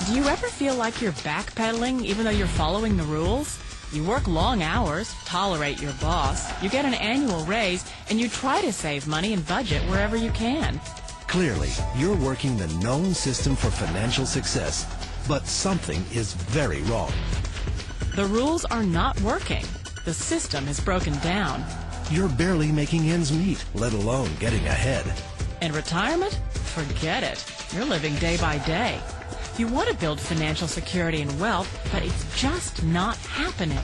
Do you ever feel like you're backpedaling even though you're following the rules? You work long hours, tolerate your boss, you get an annual raise, and you try to save money and budget wherever you can. Clearly, you're working the known system for financial success, but something is very wrong. The rules are not working. The system is broken down. You're barely making ends meet, let alone getting ahead. And retirement? Forget it. You're living day by day. You want to build financial security and wealth, but it's just not happening.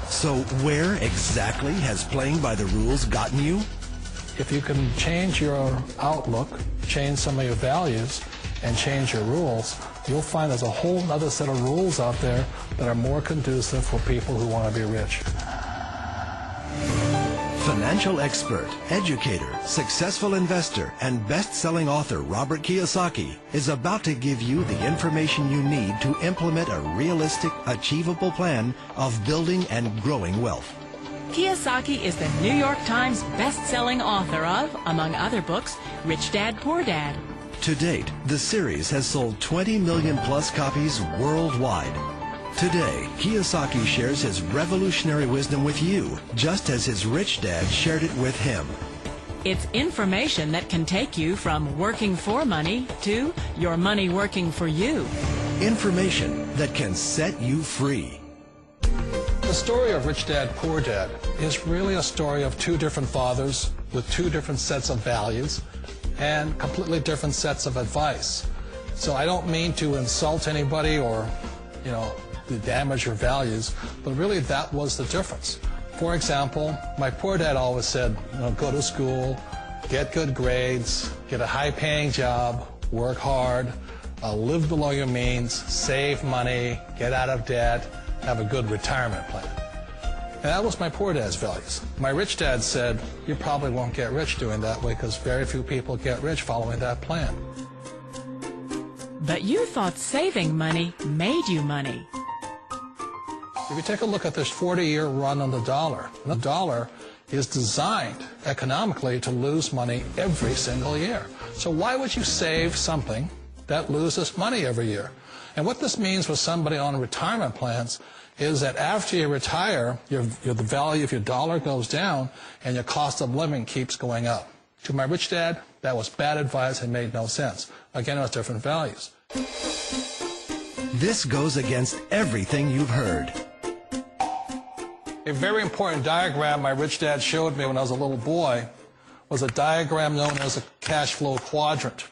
So where exactly has playing by the rules gotten you? If you can change your outlook, change some of your values, and change your rules, you'll find there's a whole other set of rules out there that are more conducive for people who want to be rich. Financial expert, educator, successful investor, and best-selling author Robert Kiyosaki is about to give you the information you need to implement a realistic, achievable plan of building and growing wealth. Kiyosaki is the New York Times best-selling author of, among other books, Rich Dad, Poor Dad. To date, the series has sold 20 million plus copies worldwide. Today, Kiyosaki shares his revolutionary wisdom with you, just as his rich dad shared it with him. It's information that can take you from working for money to your money working for you. Information that can set you free. The story of Rich Dad, Poor Dad is really a story of two different fathers with two different sets of values and completely different sets of advice. So I don't mean to insult anybody or, to damage your values, but really that was the difference. For example, my poor dad always said, go to school, get good grades, get a high-paying job, work hard, live below your means, save money, get out of debt, have a good retirement plan. And that was my poor dad's values. My rich dad said, you probably won't get rich doing that way because very few people get rich following that plan. But you thought saving money made you money. If you take a look at this 40-year run on the dollar is designed economically to lose money every single year. So why would you save something that loses money every year? And what this means for somebody on retirement plans is that after you retire, the value of your dollar goes down and your cost of living keeps going up. To my rich dad, that was bad advice and made no sense. Again, it was different values. This goes against everything you've heard. A very important diagram my rich dad showed me when I was a little boy was a diagram known as a cash flow quadrant.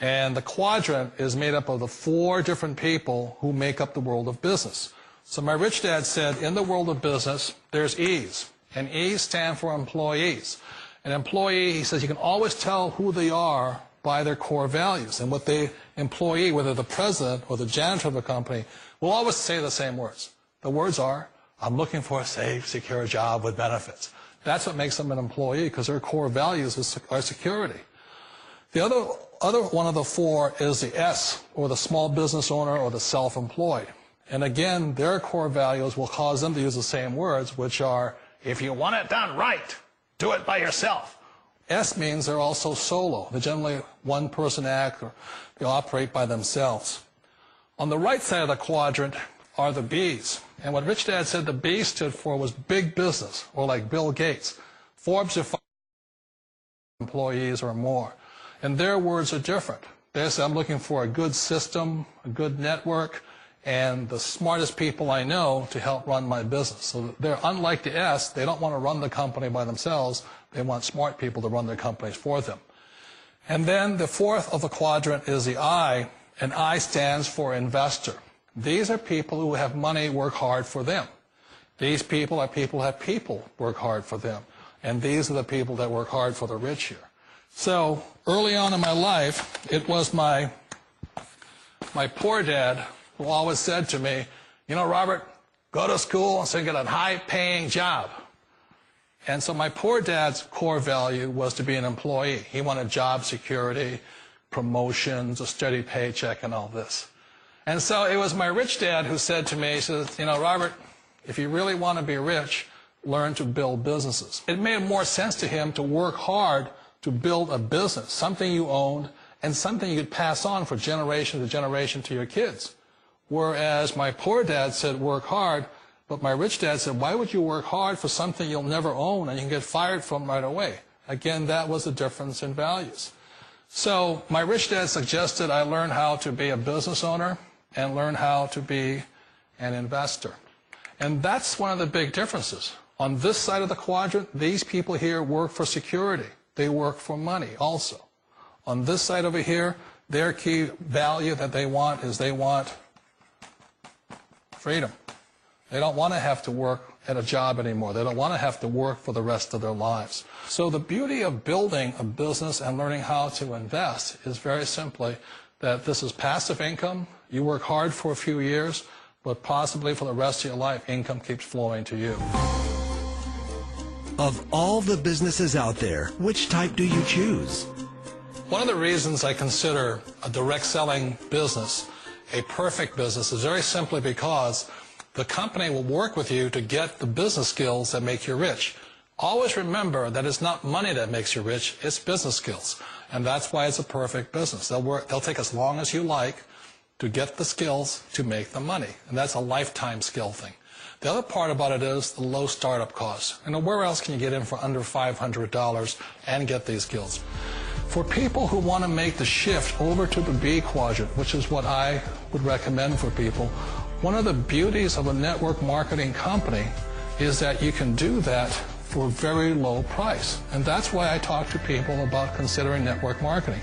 And the quadrant is made up of the four different people who make up the world of business. So my rich dad said, in the world of business, there's E's. And E's stand for employees. An employee, he says, you can always tell who they are by their core values. And what the employee, whether the president or the janitor of the company, will always say the same words. The words are, I'm looking for a safe, secure job with benefits. That's what makes them an employee, because their core values are security. The other one of the four is the S, or the small business owner or the self-employed. And again, their core values will cause them to use the same words, which are, if you want it done right, do it by yourself. S means they're also solo. They're generally one-person act, or they operate by themselves. On the right side of the quadrant are the B's. And what Rich Dad said the B stood for was big business, or like Bill Gates. Forbes defines employees or more. And their words are different. They say, I'm looking for a good system, a good network, and the smartest people I know to help run my business. So they're unlike the S. They don't want to run the company by themselves. They want smart people to run their companies for them. And then the fourth of the quadrant is the I, and I stands for investor. These are people who have money work hard for them. These people are people who have people work hard for them. And these are the people that work hard for the rich here. So early on in my life, it was my poor dad who always said to me, Robert, go to school and get a high-paying job. And so my poor dad's core value was to be an employee. He wanted job security, promotions, a steady paycheck, and all this. And so it was my rich dad who said to me, he says, Robert, if you really want to be rich, learn to build businesses. It made more sense to him to work hard to build a business, something you owned and something you could pass on for generation to generation to your kids. Whereas my poor dad said, work hard, but my rich dad said, why would you work hard for something you'll never own and you can get fired from right away? Again, that was the difference in values. So my rich dad suggested I learn how to be a business owner and learn how to be an investor. And that's one of the big differences. On this side of the quadrant, these people here work for security. They work for money also. On this side over here, their key value that they want is they want freedom. They don't want to have to work at a job anymore. They don't want to have to work for the rest of their lives. So the beauty of building a business and learning how to invest is very simply that this is passive income. You work hard for a few years, but possibly for the rest of your life, income keeps flowing to you. Of all the businesses out there, which type do you choose? One of the reasons I consider a direct selling business a perfect business is very simply because the company will work with you to get the business skills that make you rich. Always remember that it's not money that makes you rich, it's business skills. And that's why it's a perfect business. They'll take as long as you like to get the skills to make the money. And that's a lifetime skill thing. The other part about it is the low startup costs. And where else can you get in for under $500 and get these skills? For people who want to make the shift over to the B quadrant, which is what I would recommend for people, one of the beauties of a network marketing company is that you can do that for a very low price. And that's why I talk to people about considering network marketing.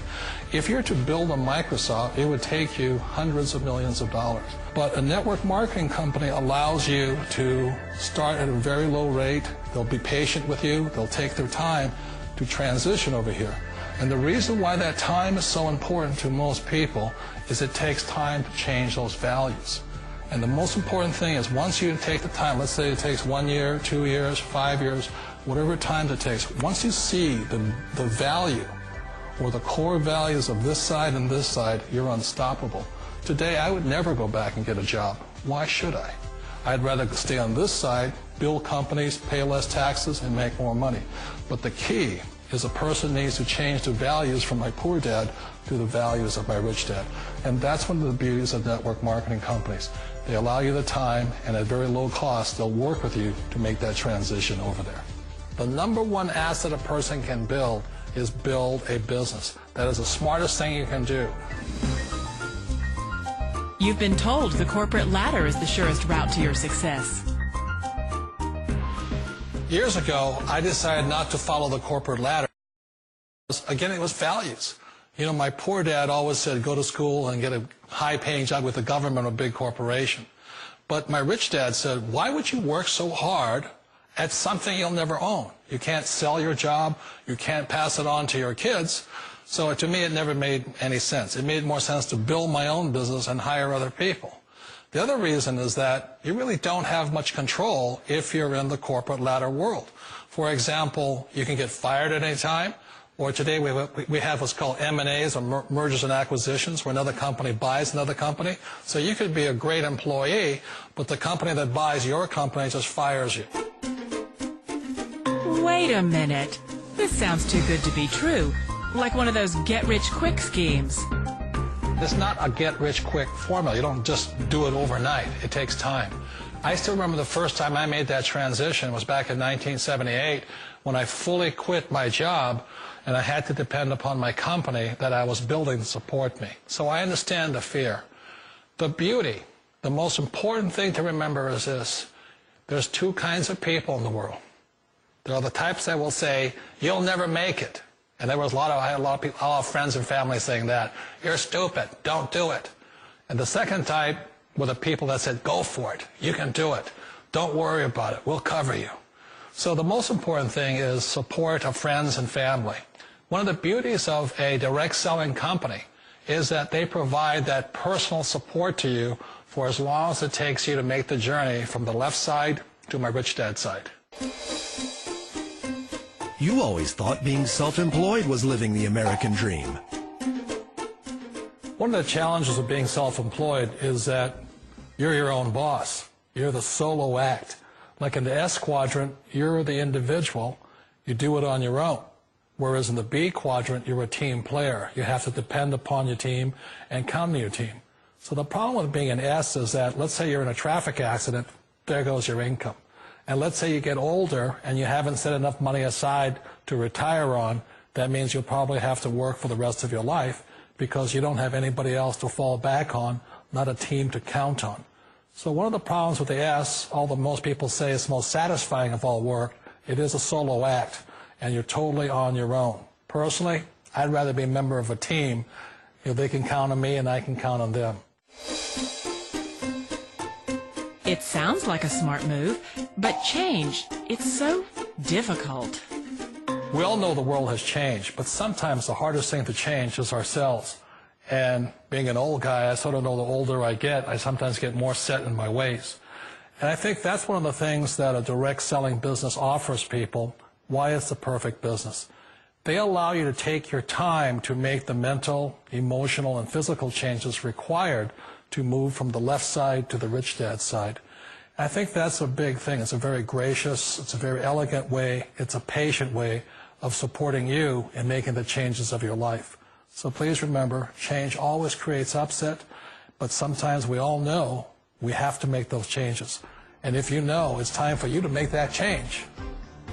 If you're to build a Microsoft, it would take you hundreds of millions of dollars. But a network marketing company allows you to start at a very low rate. They'll be patient with you. They'll take their time to transition over here. And the reason why that time is so important to most people is it takes time to change those values. And the most important thing is once you take the time, let's say it takes 1 year, 2 years, 5 years, whatever time it takes, once you see the value or the core values of this side and this side, you're unstoppable. Today, I would never go back and get a job. Why should I? I'd rather stay on this side, build companies, pay less taxes, and make more money. But the key is a person needs to change the values from my poor dad to the values of my rich dad. And that's one of the beauties of network marketing companies. They allow you the time, and at very low cost, they'll work with you to make that transition over there. The number one asset a person can build is build a business. That is the smartest thing you can do. You've been told the corporate ladder is the surest route to your success. Years ago, I decided not to follow the corporate ladder. Again, it was values. You know, my poor dad always said, go to school and get a high-paying job with the government or a big corporation. But my rich dad said, why would you work so hard at something you'll never own? You can't sell your job. You can't pass it on to your kids. So to me, it never made any sense. It made more sense to build my own business and hire other people. The other reason is that you really don't have much control if you're in the corporate ladder world. For example, you can get fired at any time. Or today we have what's called M&As, or mergers and acquisitions, where another company buys another company. So you could be a great employee, but the company that buys your company just fires you. Wait a minute. This sounds too good to be true. Like one of those get-rich-quick schemes. It's not a get-rich-quick formula. You don't just do it overnight. It takes time. I still remember the first time I made that transition was back in 1978 when I fully quit my job and I had to depend upon my company that I was building to support me. So I understand the fear. The beauty, the most important thing to remember is this. There's two kinds of people in the world. There are the types that will say, you'll never make it. And I had a lot of friends and family saying that. You're stupid. Don't do it. And the second type were the people that said, go for it. You can do it. Don't worry about it. We'll cover you. So the most important thing is support of friends and family. One of the beauties of a direct selling company is that they provide that personal support to you for as long as it takes you to make the journey from the left side to my rich dad side. You always thought being self-employed was living the American dream. One of the challenges of being self-employed is that you're your own boss. You're the solo act. Like in the S quadrant, you're the individual. You do it on your own. Whereas in the B quadrant, you're a team player. You have to depend upon your team and count on your team. So the problem with being an S is that, let's say you're in a traffic accident, there goes your income. And let's say you get older and you haven't set enough money aside to retire on, that means you'll probably have to work for the rest of your life because you don't have anybody else to fall back on, not a team to count on. So one of the problems with the S, although most people say it's the most satisfying of all work, it is a solo act, and you're totally on your own. Personally, I'd rather be a member of a team. If they can count on me and I can count on them. It sounds like a smart move, but change, it's so difficult. We all know the world has changed, but sometimes the hardest thing to change is ourselves. And being an old guy, I sort of know the older I get, I sometimes get more set in my ways. And I think that's one of the things that a direct selling business offers people, why it's the perfect business. They allow you to take your time to make the mental, emotional, and physical changes required to move from the left side to the rich dad side. And I think that's a big thing. It's a very gracious, it's a very elegant way, it's a patient way of supporting you in making the changes of your life. So please remember, change always creates upset, but sometimes we all know we have to make those changes. And if you know it's time for you to make that change,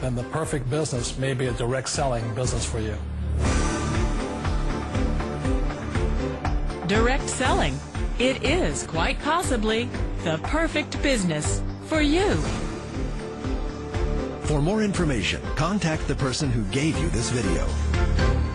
then the perfect business may be a direct selling business for you. Direct selling. It is quite possibly the perfect business for you. For more information, contact the person who gave you this video.